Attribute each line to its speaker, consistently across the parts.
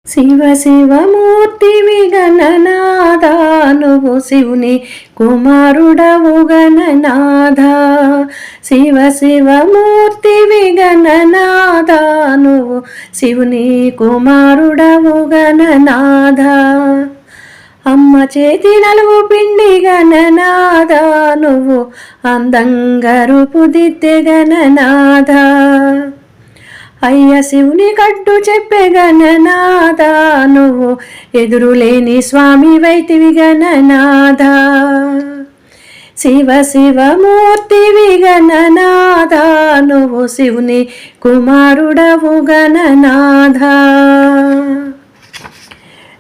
Speaker 1: శివ శివమూర్తివి గణనాథ నువ్వు శివుని కుమారుడవు గణనాథ. శివ శివమూర్తివి గణనాథ నువ్వు శివుని కుమారుడవు గణనాథ. అమ్మ చేతి నలుగు పిండి గణనాథ నువ్వు అందంగా రూపుదిద్దే గణనాథ. అయ్య శివుని కట్టు చెప్పే గణనాథ నువ్వు ఎదురులేని స్వామి వైతివి గణనాథ. శివ శివమూర్తివి గణనాథ నువ్వు శివుని కుమారుడవు గణనాథ.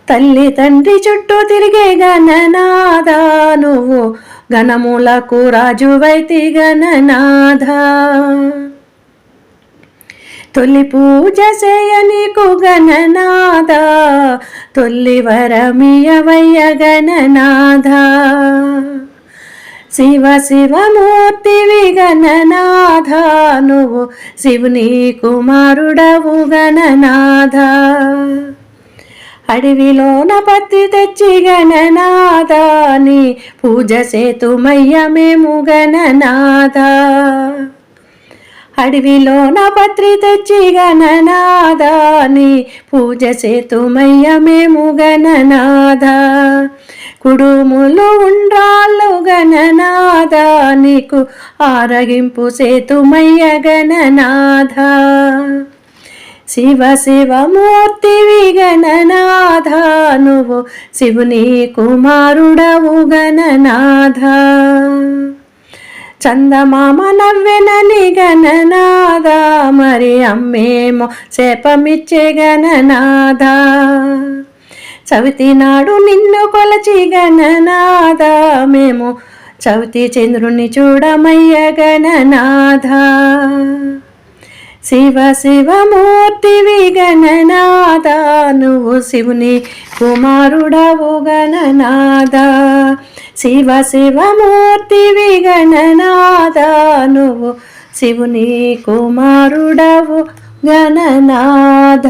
Speaker 1: తల్లి తండ్రి చుట్టూ తిరిగే గణనాథ నువ్వు గణములకు రాజువైతి గణనాథ. తొలి పూజ చేయ నీకు గణనాథ తొలి వరమియవయ్య గణనాథ. శివ శివమూర్తివి గణనాథ నువ్వు శివుని కుమారుడవు గణనాథ. అడవిలోన పత్తి తెచ్చి గణనాథ నీ పూజ సేతుమయ్య మేము గణనాథ. అడవిలోన పత్రి తెచ్చి గణనాథ నీ పూజ సేతుమయ్య మేము గణనాథ. కుడుములు ఉండ్రాళ్ళు గణనాథ నీకు ఆరగింపు సేతుమయ్య గణనాథ. శివ శివమూర్తివి గణనాథ నువ్వు శివుని కుమారుడవు గణనాథ. చందమామ నవ్వెనని గణనాథ మరి అమ్మేమో శాపమిచ్చే గణనాథ. చవితి నాడు నిన్ను కొలచి గణనాథ మేము చవితి చంద్రుని చూడమయ్య గణనాథ. శివ శివమూర్తివి గణనాథ నువ్వు శివుని కుమారుడవు గణనాథ. శివ శివమూర్తివి గణనాథ నువ్వు శివుని కుమారుడవు గణనాథ.